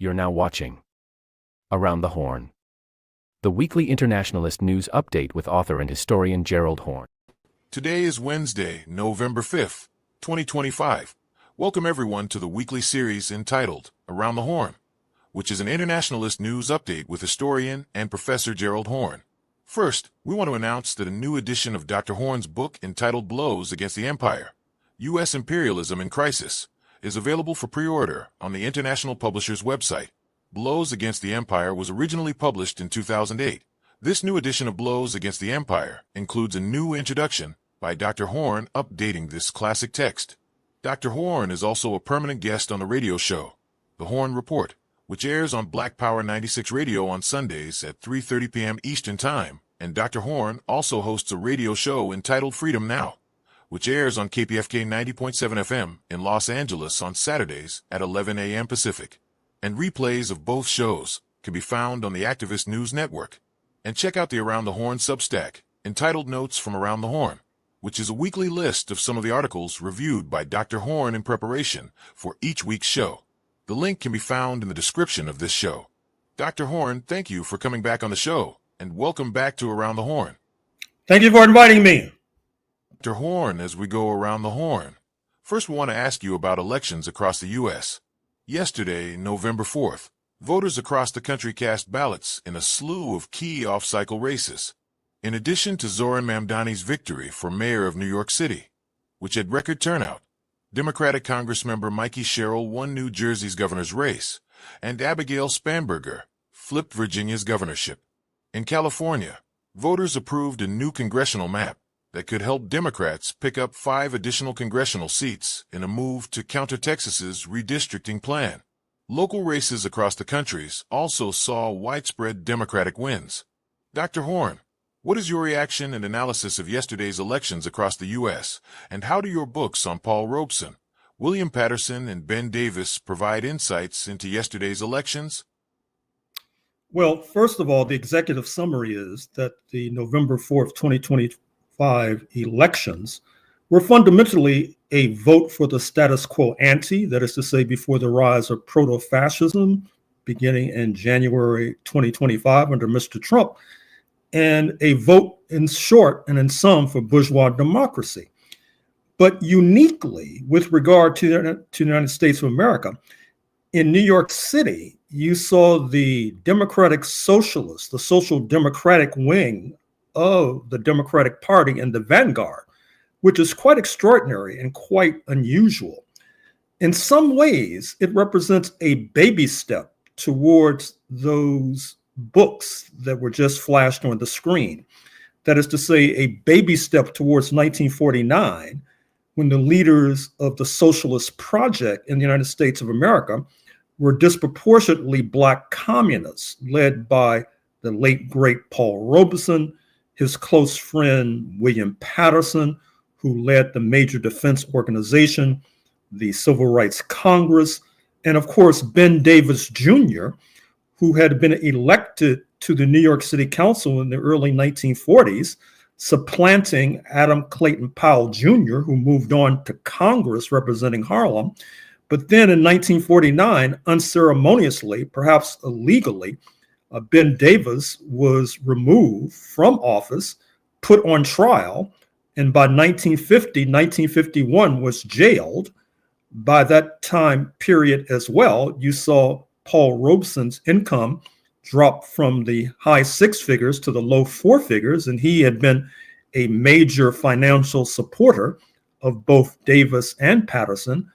You're now watching Around the Horne, the weekly internationalist news update with author and historian Gerald Horne. Today is Wednesday, November 5th, 2025. Welcome everyone to the weekly series entitled Around the Horne, which is an internationalist news update with historian and Professor Gerald Horne. First, we want to announce that a new edition of Dr. Horne's book entitled Blows Against the Empire, U.S. Imperialism in Crisis, is available for pre-order on the International Publisher's website. Blows Against the Empire was originally published in 2008. This new edition of Blows Against the Empire includes a new introduction by Dr. Horne updating this classic text. Dr. Horne is also a permanent guest on the radio show, The Horne Report, which airs on Black Power 96 Radio on Sundays at 3:30 p.m. Eastern Time, and Dr. Horne also hosts a radio show entitled Freedom Now, which airs on KPFK 90.7 FM in Los Angeles on Saturdays at 11 a.m. Pacific. And replays of both shows can be found on the Activist News Network. And check out the Around the Horne Substack, entitled Notes from Around the Horne, which is a weekly list of some of the articles reviewed by Dr. Horne in preparation for each week's show. The link can be found in the description of this show. Dr. Horne, thank you for coming back on the show, and welcome back to Around the Horne. Thank you for inviting me. Dr. Horne, as we go around the horn, first we want to ask you about elections across the U.S. Yesterday, November 4th, voters across the country cast ballots in a slew of key off-cycle races. In addition to Zoran Mamdani's victory for mayor of New York City, which had record turnout, Democratic Congressmember Mikey Sherrill won New Jersey's governor's race, and Abigail Spanberger flipped Virginia's governorship. In California, voters approved a new congressional map that could help Democrats pick up 5 additional congressional seats in a move to counter Texas's redistricting plan. Local races across the countries also saw widespread Democratic wins. Dr. Horne, what is your reaction and analysis of yesterday's elections across the U.S., and how do your books on Paul Robeson, William Patterson, and Ben Davis provide insights into yesterday's elections? Well, first of all, the executive summary is that the November 4th, 2025 elections were fundamentally a vote for the status quo ante, that is to say, before the rise of proto-fascism beginning in January 2025 under Mr. Trump, and a vote in short and in sum for bourgeois democracy. But uniquely, with regard to the United States of America, in New York City, you saw the Democratic Socialists, the social democratic wing of the Democratic Party in the vanguard, which is quite extraordinary and quite unusual. In some ways, it represents a baby step towards those books that were just flashed on the screen. That is to say, a baby step towards 1949, when the leaders of the socialist project in the United States of America were disproportionately Black communists, led by the late, great Paul Robeson, his close friend, William Patterson, who led the major defense organization, the Civil Rights Congress, and of course, Ben Davis Jr., who had been elected to the New York City Council in the early 1940s, supplanting Adam Clayton Powell Jr., who moved on to Congress representing Harlem. But then in 1949, unceremoniously, perhaps illegally, Ben Davis was removed from office, put on trial, and by 1951 was jailed. By that time period as well, you saw Paul Robeson's income drop from the high 6 figures to the low 4 figures, and he had been a major financial supporter of both Davis and Patterson.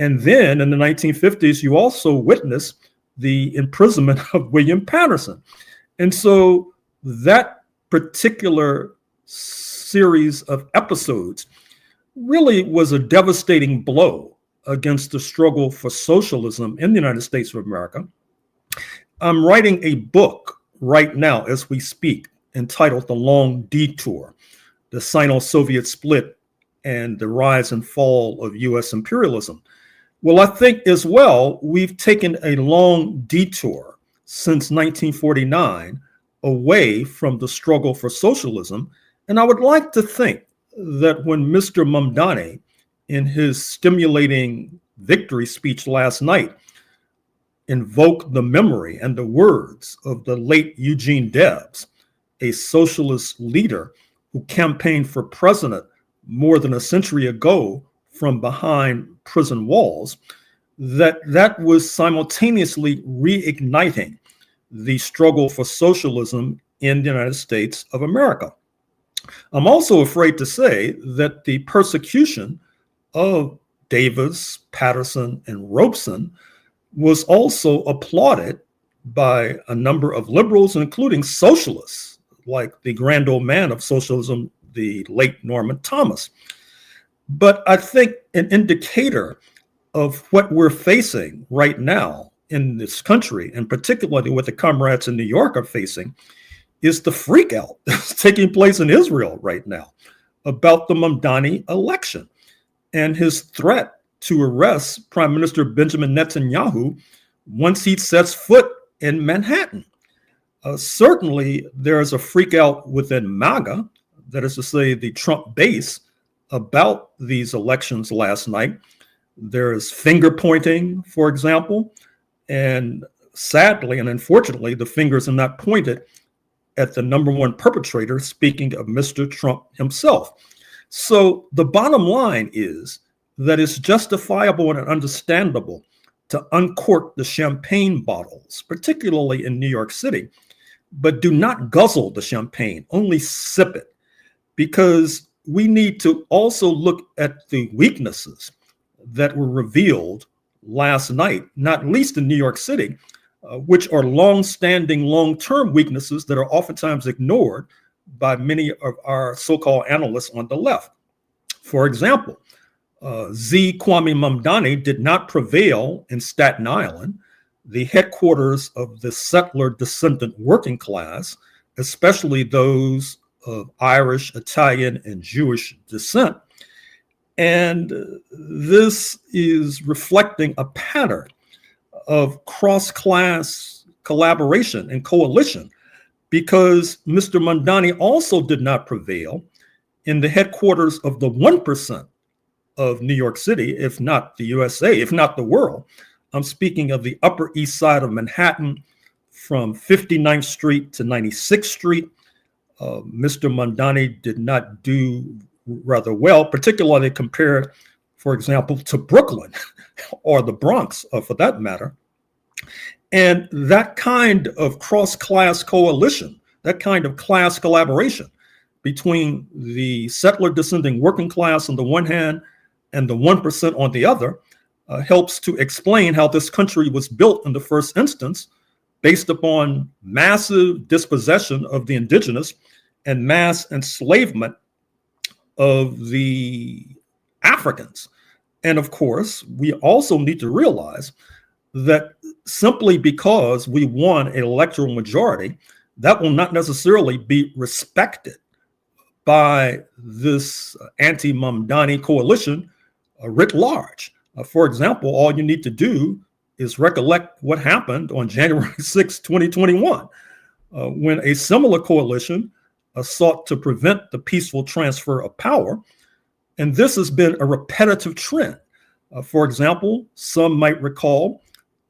And then in the 1950s, you also witnessed the imprisonment of William Patterson. And so that particular series of episodes really was a devastating blow against the struggle for socialism in the United States of America. I'm writing a book right now as we speak entitled The Long Detour, the Sino-Soviet Split and the Rise and Fall of U.S. Imperialism. Well, I think as well, we've taken a long detour since 1949 away from the struggle for socialism. And I would like to think that when Mr. Mamdani, in his stimulating victory speech last night, invoke the memory and the words of the late Eugene Debs, a socialist leader who campaigned for president more than a century ago from behind prison walls, that was simultaneously reigniting the struggle for socialism in the United States of America. I'm also afraid to say that the persecution of Davis, Patterson, and Robeson was also applauded by a number of liberals, including socialists, like the grand old man of socialism, the late Norman Thomas. But I think an indicator of what we're facing right now in this country, and particularly what the comrades in New York are facing, is the freak out that's taking place in Israel right now about the Mamdani election and his threat to arrest Prime Minister Benjamin Netanyahu once he sets foot in Manhattan. Certainly, there is a freak out within MAGA, that is to say, the Trump base, about these elections last night. There is finger pointing, for example, and sadly and unfortunately, the fingers are not pointed at the number one perpetrator, speaking of Mr. Trump himself. So the bottom line is that it's justifiable and understandable to uncork the champagne bottles, particularly in New York City, but do not guzzle the champagne, only sip it, because we need to also look at the weaknesses that were revealed last night, not least in New York City, which are long-standing, long-term weaknesses that are oftentimes ignored by many of our so-called analysts on the left. For example, Z. Kwame Mamdani did not prevail in Staten Island, the headquarters of the settler descendant working class, especially those of Irish, Italian, and Jewish descent. And this is reflecting a pattern of cross-class collaboration and coalition, because Mr. Mamdani also did not prevail in the headquarters of the 1% of New York City, if not the USA, if not the world. I'm speaking of the Upper East Side of Manhattan, from 59th Street to 96th Street. Mr. Mamdani did not do rather well, particularly compared, for example, to Brooklyn or the Bronx, for that matter. And that kind of cross-class coalition, that kind of class collaboration between the settler descending working class on the one hand and the 1% on the other, helps to explain how this country was built in the first instance, based upon massive dispossession of the indigenous and mass enslavement of the Africans. And of course, we also need to realize that simply because we won an electoral majority, that will not necessarily be respected by this anti-Mamdani coalition writ large. For example, all you need to do is recollect what happened on January 6, 2021, when a similar coalition sought to prevent the peaceful transfer of power. And this has been a repetitive trend. For example, some might recall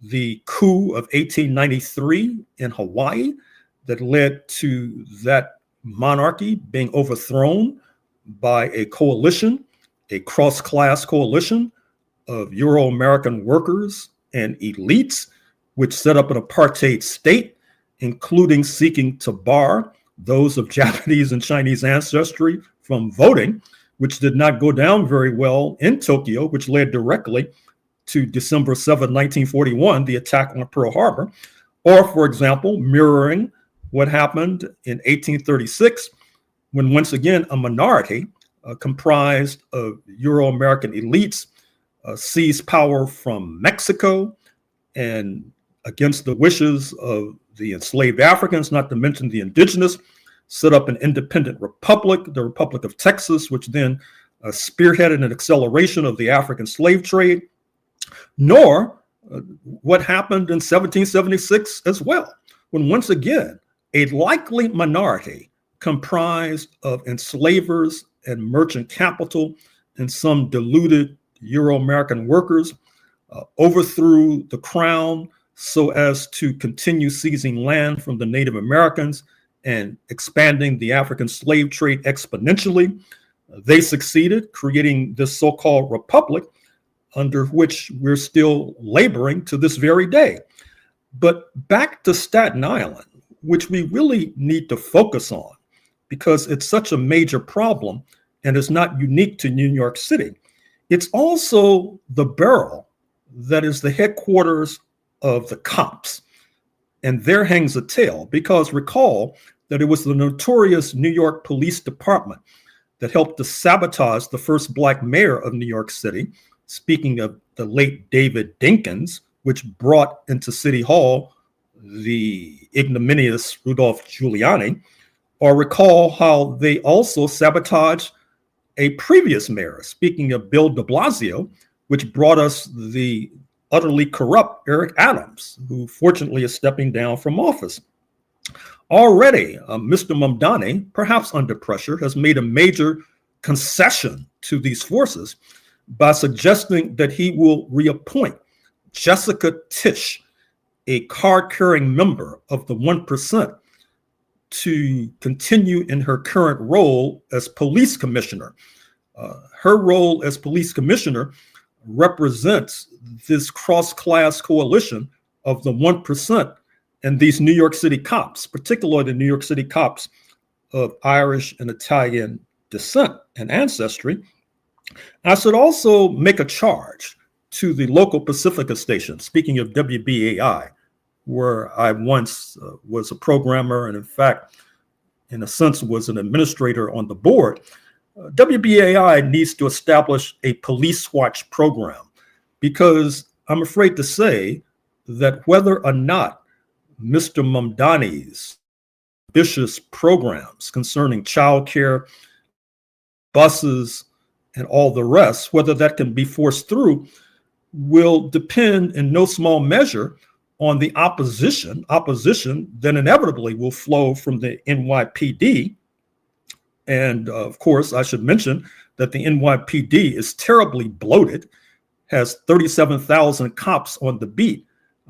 the coup of 1893 in Hawaii that led to that monarchy being overthrown by a coalition, a cross-class coalition of Euro-American workers and elites, which set up an apartheid state, including seeking to bar those of Japanese and Chinese ancestry from voting, which did not go down very well in Tokyo, which led directly to December 7, 1941, the attack on Pearl Harbor. Or, for example, mirroring what happened in 1836, when once again a minority comprised of Euro-American elites seized power from Mexico, and against the wishes of the enslaved Africans, not to mention the indigenous, set up an independent republic, the Republic of Texas, which then spearheaded an acceleration of the African slave trade, nor what happened in 1776 as well, when once again a likely minority comprised of enslavers and merchant capital and some deluded Euro-American workers overthrew the crown, so as to continue seizing land from the Native Americans and expanding the African slave trade exponentially. They succeeded, creating this so-called republic under which we're still laboring to this very day. But back to Staten Island, which we really need to focus on because it's such a major problem and is not unique to New York City. It's also the borough that is the headquarters of the cops. And there hangs a tale, because recall that it was the notorious New York Police Department that helped to sabotage the first Black mayor of New York City, speaking of the late David Dinkins, which brought into City Hall the ignominious Rudolph Giuliani, or recall how they also sabotaged a previous mayor, speaking of Bill de Blasio, which brought us the utterly corrupt Eric Adams, who fortunately is stepping down from office. Already, Mr. Mamdani, perhaps under pressure, has made a major concession to these forces by suggesting that he will reappoint Jessica Tisch, a card-carrying member of the 1%, to continue in her current role as police commissioner. Her role as police commissioner represents this cross-class coalition of the 1% and these New York City cops, particularly the New York City cops of Irish and Italian descent and ancestry. I should also make a charge to the local Pacifica station, speaking of WBAI, where I once was a programmer and, in fact, in a sense, was an administrator on the board. WBAI needs to establish a police watch program, because I'm afraid to say that whether or not Mr. Mamdani's ambitious programs concerning childcare, buses, and all the rest, whether that can be forced through, will depend in no small measure on the opposition that inevitably will flow from the NYPD. And of course, I should mention that the NYPD is terribly bloated, has 37,000 cops on the beat.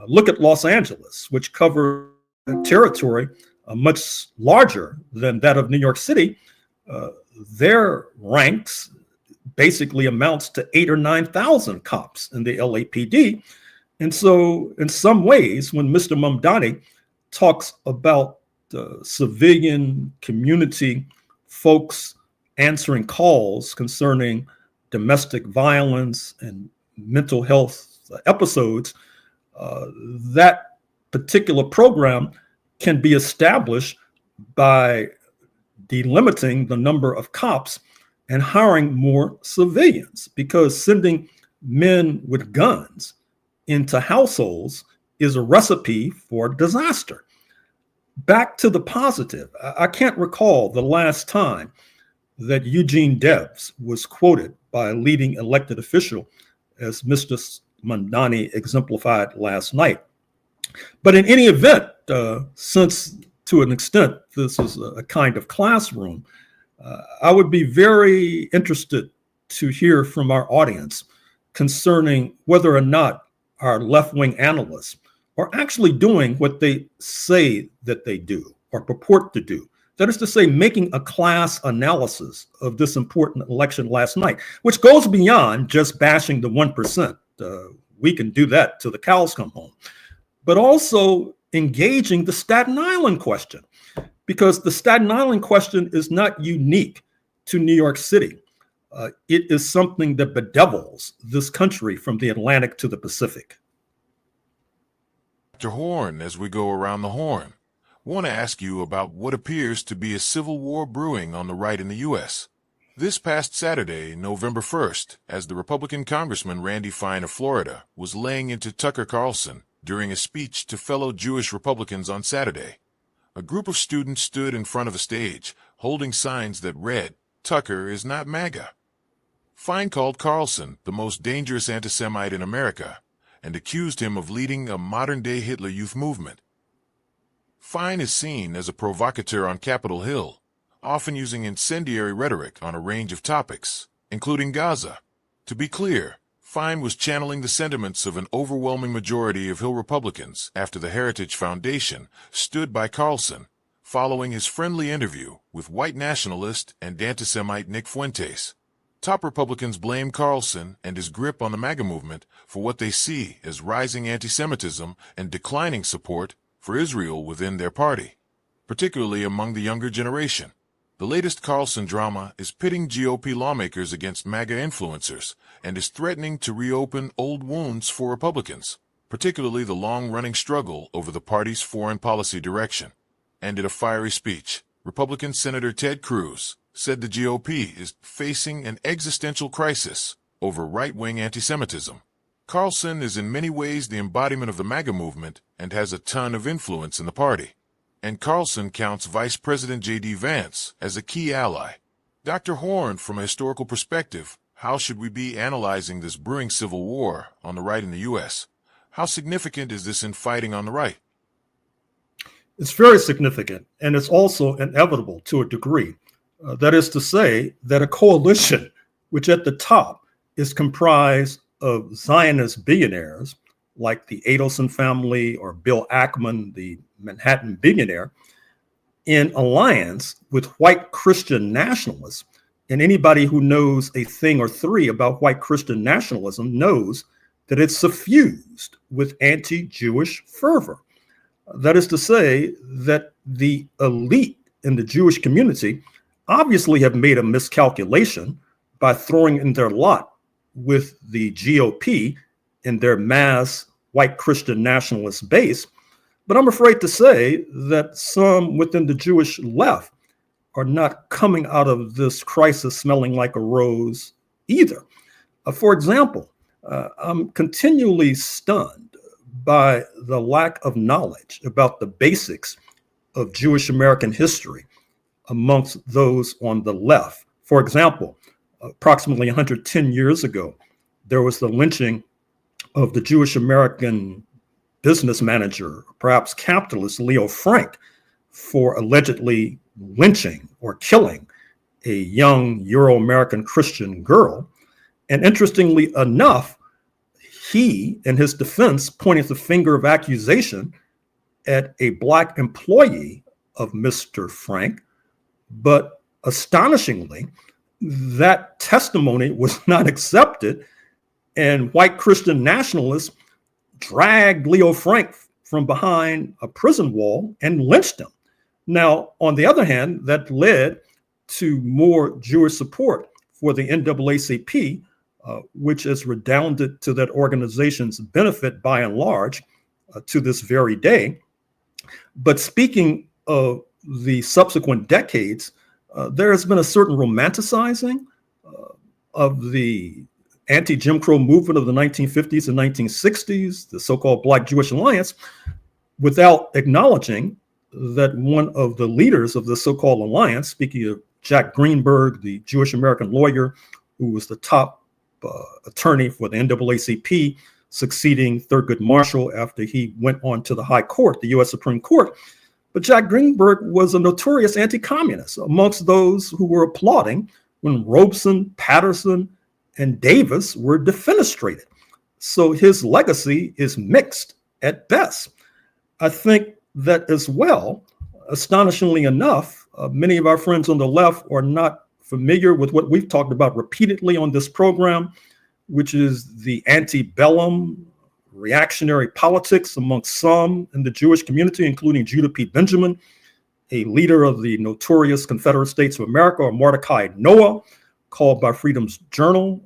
Look at Los Angeles, which covers a territory much larger than that of New York City. Their ranks basically amounts to 8,000 or 9,000 cops in the LAPD. And so in some ways, when Mr. Mamdani talks about civilian community folks answering calls concerning domestic violence and mental health episodes, that particular program can be established by delimiting the number of cops and hiring more civilians, because sending men with guns into households is a recipe for disaster. Back to the positive. I can't recall the last time that Eugene Debs was quoted by a leading elected official as Mr. Mamdani exemplified last night. But in any event, since to an extent this is a kind of classroom, I would be very interested to hear from our audience concerning whether or not our left-wing analysts are actually doing what they say that they do or purport to do. That is to say, making a class analysis of this important election last night, which goes beyond just bashing the 1%. We can do that till the cows come home, but also engaging the Staten Island question, because the Staten Island question is not unique to New York City. It is something that bedevils this country from the Atlantic to the Pacific. Dr. Horne, as we go around the horn, want to ask you about what appears to be a civil war brewing on the right in the U.S. This past Saturday, November 1st, as the Republican Congressman Randy Fine of Florida was laying into Tucker Carlson during a speech to fellow Jewish Republicans on Saturday, a group of students stood in front of a stage holding signs that read, "Tucker is not MAGA." Fine called Carlson the most dangerous anti-Semite in America and accused him of leading a modern-day Hitler Youth movement. Fine is seen as a provocateur on Capitol Hill, often using incendiary rhetoric on a range of topics, including Gaza. To be clear, Fine was channeling the sentiments of an overwhelming majority of Hill Republicans after the Heritage Foundation stood by Carlson, following his friendly interview with white nationalist and anti-Semite Nick Fuentes. Top Republicans blame Carlson and his grip on the MAGA movement for what they see as rising anti-Semitism and declining support for Israel within their party, particularly among the younger generation. The latest Carlson drama is pitting GOP lawmakers against MAGA influencers and is threatening to reopen old wounds for Republicans, particularly the long-running struggle over the party's foreign policy direction. And in a fiery speech, Republican Senator Ted Cruz said the GOP is facing an existential crisis over right-wing anti-Semitism. Carlson is in many ways the embodiment of the MAGA movement and has a ton of influence in the party. And Carlson counts Vice President J.D. Vance as a key ally. Dr. Horne, from a historical perspective, how should we be analyzing this brewing civil war on the right in the U.S.? How significant is this in fighting on the right? It's very significant, and it's also inevitable to a degree. That is to say that a coalition, which at the top is comprised of Zionist billionaires like the Adelson family or Bill Ackman, the Manhattan billionaire, in alliance with white Christian nationalists. And anybody who knows a thing or three about white Christian nationalism knows that it's suffused with anti-Jewish fervor. That is to say that the elite in the Jewish community obviously have made a miscalculation by throwing in their lot with the GOP in their mass white Christian nationalist base. But I'm afraid to say that some within the Jewish left are not coming out of this crisis smelling like a rose either. For example, I'm continually stunned by the lack of knowledge about the basics of Jewish American history amongst those on the left. For example, approximately 110 years ago, there was the lynching of the Jewish American business manager, perhaps capitalist, Leo Frank, for allegedly lynching or killing a young Euro-American Christian girl. And interestingly enough, he, in his defense, pointed the finger of accusation at a Black employee of Mr. Frank. But astonishingly, that testimony was not accepted, and white Christian nationalists dragged Leo Frank from behind a prison wall and lynched him. Now, on the other hand, that led to more Jewish support for the NAACP, which has redounded to that organization's benefit by and large to this very day. But speaking of the subsequent decades, there has been a certain romanticizing of the anti-Jim Crow movement of the 1950s and 1960s, the so-called Black Jewish Alliance, without acknowledging that one of the leaders of the so-called alliance, speaking of Jack Greenberg, the Jewish American lawyer who was the top attorney for the NAACP, succeeding Thurgood Marshall after he went on to the High Court, the U.S. Supreme Court. But Jack Greenberg was a notorious anti-communist amongst those who were applauding when Robeson, Patterson, and Davis were defenestrated. So his legacy is mixed at best. I think that as well, astonishingly enough, many of our friends on the left are not familiar with what we've talked about repeatedly on this program, which is the antebellum reactionary politics amongst some in the Jewish community, including Judah P. Benjamin, a leader of the notorious Confederate States of America, or Mordecai Noah, called by Freedom's Journal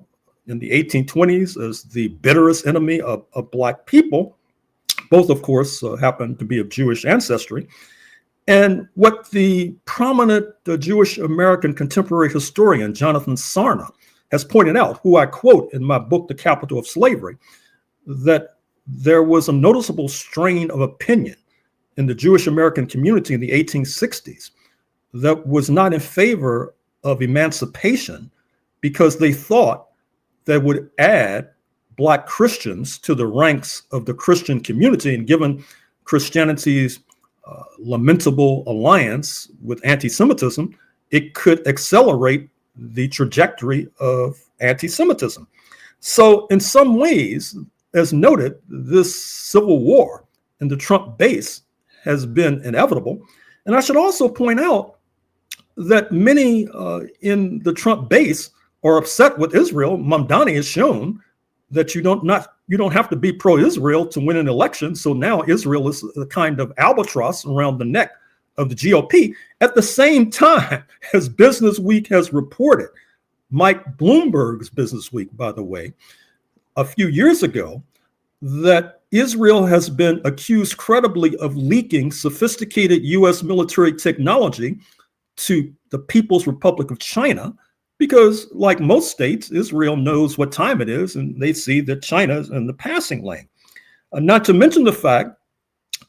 in the 1820s as the bitterest enemy of Black people. Both, of course, happen to be of Jewish ancestry. And what the prominent Jewish American contemporary historian, Jonathan Sarna, has pointed out, who I quote in my book, The Capital of Slavery, that there was a noticeable strain of opinion in the Jewish American community in the 1860s that was not in favor of emancipation because they thought that would add Black Christians to the ranks of the Christian community. And given Christianity's lamentable alliance with anti-Semitism, it could accelerate the trajectory of anti-Semitism. So in some ways, as noted, this civil war in the Trump base has been inevitable. And I should also point out that many in the Trump base are upset with Israel. Mamdani has shown that you don't have to be pro-Israel to win an election. So now Israel is a kind of albatross around the neck of the GOP. At the same time, as Business Week has reported, Mike Bloomberg's Business Week, by the way, a few years ago, that Israel has been accused credibly of leaking sophisticated US military technology to the People's Republic of China, because like most states, Israel knows what time it is, and they see that China is in the passing lane. Not to mention the fact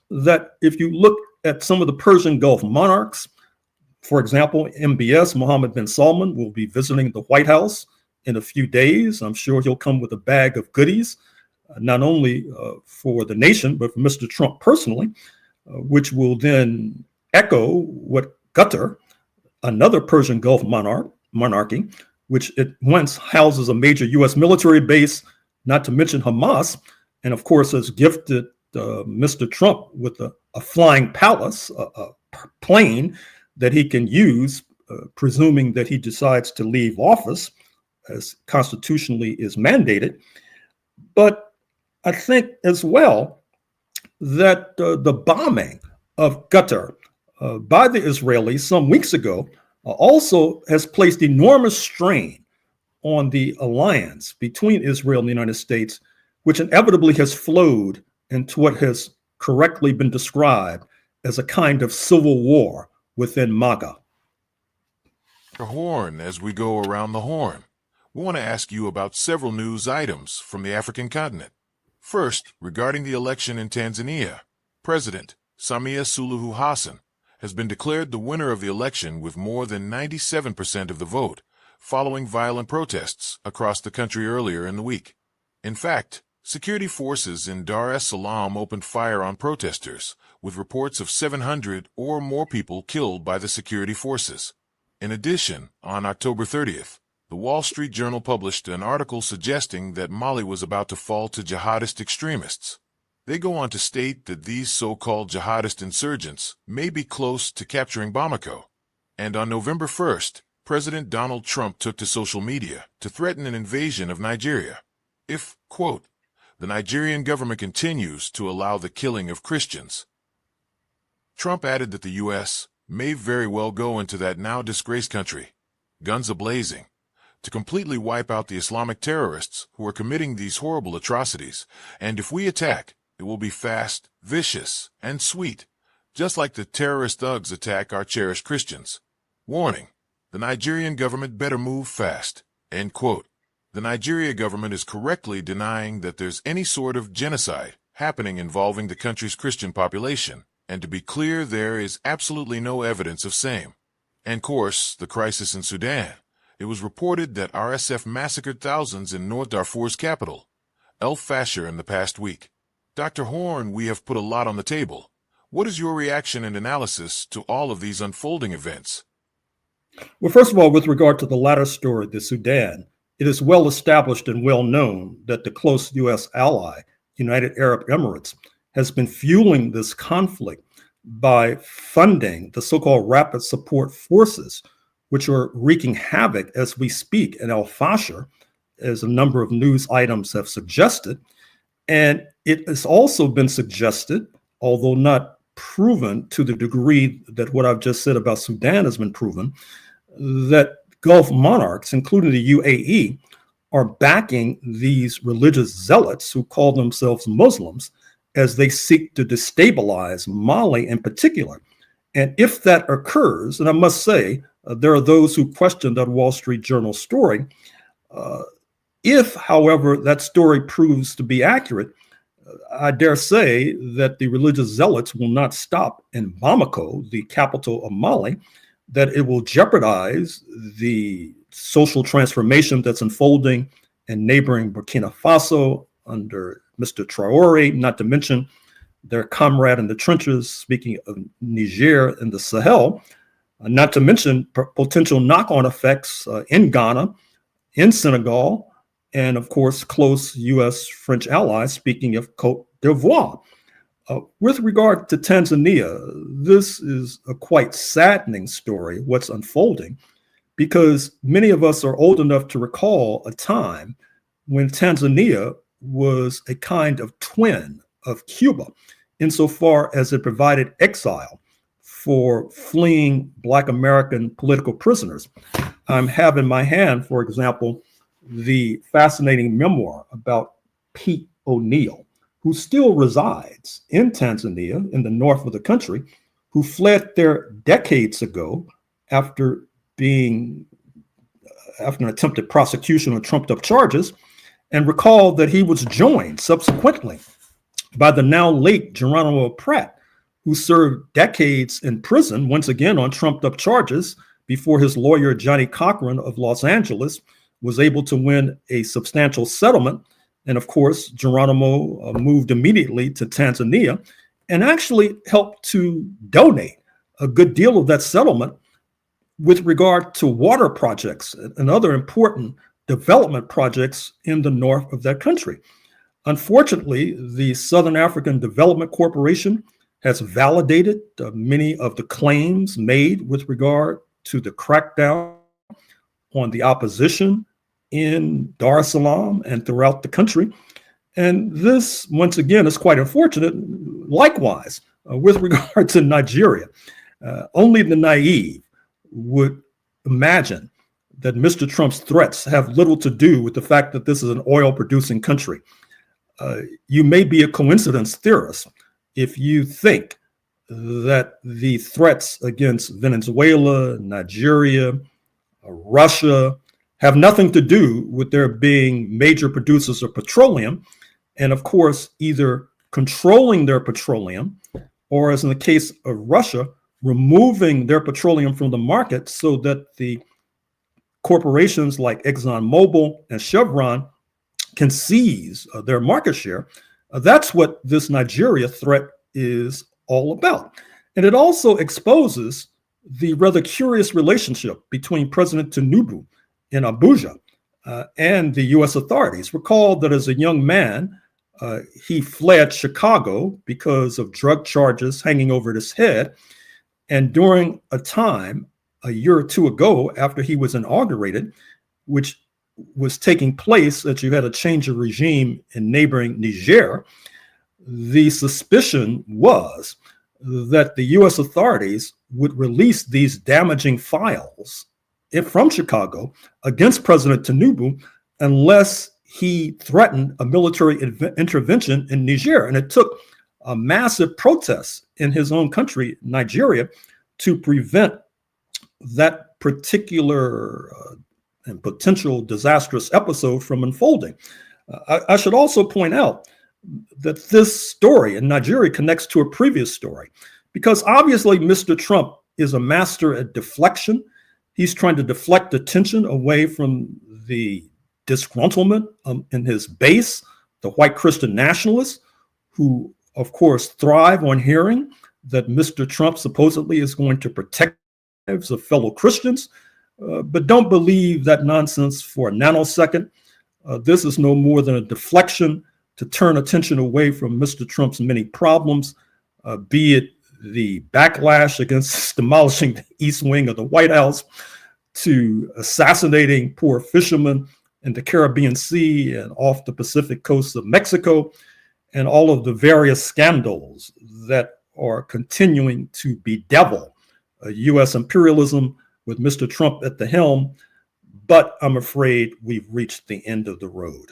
that if you look at some of the Persian Gulf monarchs, for example, MBS, Mohammed bin Salman, will be visiting the White House in a few days. I'm sure he'll come with a bag of goodies, not only for the nation, but for Mr. Trump personally, which will then echo what Qatar, another Persian Gulf monarchy, which it once houses a major U.S. military base, not to mention Hamas, and of course has gifted Mr. Trump with a flying palace, a plane that he can use, presuming that he decides to leave office, as constitutionally is mandated. But I think as well that the bombing of Qatar by the Israelis some weeks ago also has placed enormous strain on the alliance between Israel and the United States, which inevitably has flowed into what has correctly been described as a kind of civil war within MAGA. Horne, as we go around the horn, we want to ask you about several news items from the African continent. First, regarding the election in Tanzania, President Samia Suluhu Hassan has been declared the winner of the election with more than 97% of the vote, following violent protests across the country earlier in the week. In fact, security forces in Dar es Salaam opened fire on protesters, with reports of 700 or more people killed by the security forces. In addition, on October 30th, the Wall Street Journal published an article suggesting that Mali was about to fall to jihadist extremists. They go on to state that these so-called jihadist insurgents may be close to capturing Bamako. And on November 1st, President Donald Trump took to social media to threaten an invasion of Nigeria if, quote, the Nigerian government continues to allow the killing of Christians. Trump added that the U.S. may very well go into that now disgraced country, guns a-blazing, to completely wipe out the Islamic terrorists who are committing these horrible atrocities, and if we attack, it will be fast, vicious, and sweet, just like the terrorist thugs attack our cherished Christians. Warning, the Nigerian government better move fast, end quote. The Nigeria government is correctly denying that there's any sort of genocide happening involving the country's Christian population, and to be clear, there is absolutely no evidence of same. And of course, the crisis in Sudan. It was reported that RSF massacred thousands in North Darfur's capital, El Fasher, in the past week. Dr. Horne, we have put a lot on the table. What is your reaction and analysis to all of these unfolding events? Well, first of all, with regard to the latter story, the Sudan, it is well established and well known that the close U.S. ally, United Arab Emirates, has been fueling this conflict by funding the so-called rapid support forces, which are wreaking havoc as we speak in El Fasher, as a number of news items have suggested. And it has also been suggested, although not proven to the degree that what I've just said about Sudan has been proven, that Gulf monarchs, including the UAE, are backing these religious zealots who call themselves Muslims as they seek to destabilize Mali in particular. And if that occurs, and I must say, there are those who question that Wall Street Journal story. If, however, that story proves to be accurate, I dare say that the religious zealots will not stop in Bamako, the capital of Mali, that it will jeopardize the social transformation that's unfolding in neighboring Burkina Faso under Mr. Traore, not to mention their comrade in the trenches, speaking of Niger and the Sahel, not to mention potential knock-on effects in Ghana, in Senegal, and of course, close U.S.-French allies, speaking of Côte d'Ivoire. With regard to Tanzania, this is a quite saddening story, what's unfolding, because many of us are old enough to recall a time when Tanzania was a kind of twin of Cuba, insofar as it provided exile for fleeing Black American political prisoners. I have in my hand, for example, the fascinating memoir about Pete O'Neill, who still resides in Tanzania in the north of the country, who fled there decades ago after an attempted prosecution on trumped up charges, and recalled that he was joined subsequently by the now late Geronimo Pratt, who served decades in prison, once again on trumped up charges, before his lawyer, Johnny Cochran of Los Angeles, was able to win a substantial settlement. And of course, Geronimo moved immediately to Tanzania and actually helped to donate a good deal of that settlement with regard to water projects and other important development projects in the north of that country. Unfortunately, the Southern African Development Corporation has validated many of the claims made with regard to the crackdown on the opposition in Dar es Salaam and throughout the country. And this, once again, is quite unfortunate. Likewise, with regard to Nigeria, only the naive would imagine that Mr. Trump's threats have little to do with the fact that this is an oil-producing country. You may be a coincidence theorist if you think that the threats against Venezuela, Nigeria, Russia have nothing to do with their being major producers of petroleum, and of course, either controlling their petroleum, or as in the case of Russia, removing their petroleum from the market so that the corporations like ExxonMobil and Chevron can seize their market share. That's what this Nigeria threat is all about. And it also exposes the rather curious relationship between President Tinubu in Abuja and the U.S. authorities. Recall that as a young man, he fled Chicago because of drug charges hanging over his head. And during a time, a year or two ago, after he was inaugurated, which was taking place as you had a change of regime in neighboring Niger, the suspicion was that the U.S. authorities would release these damaging files from Chicago against President Tinubu unless he threatened a military intervention in Niger. And it took a massive protest in his own country, Nigeria, to prevent that particular and potential disastrous episode from unfolding. I should also point out that this story in Nigeria connects to a previous story, because obviously Mr. Trump is a master at deflection. He's trying to deflect attention away from the disgruntlement in his base, the white Christian nationalists, who of course thrive on hearing that Mr. Trump supposedly is going to protect the lives of fellow Christians, but don't believe that nonsense for a nanosecond. This is no more than a deflection to turn attention away from Mr. Trump's many problems, be it the backlash against demolishing the East Wing of the White House, to assassinating poor fishermen in the Caribbean Sea and off the Pacific coast of Mexico, and all of the various scandals that are continuing to bedevil U.S. imperialism with Mr. Trump at the helm. But I'm afraid we've reached the end of the road.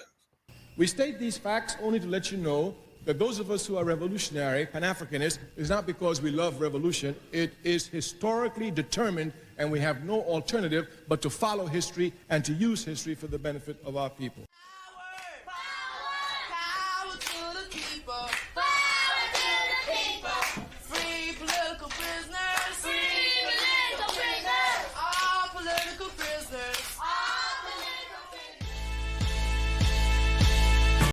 We state these facts only to let you know that those of us who are revolutionary, Pan-Africanists, is not because we love revolution. It is historically determined, and we have no alternative but to follow history and to use history for the benefit of our people.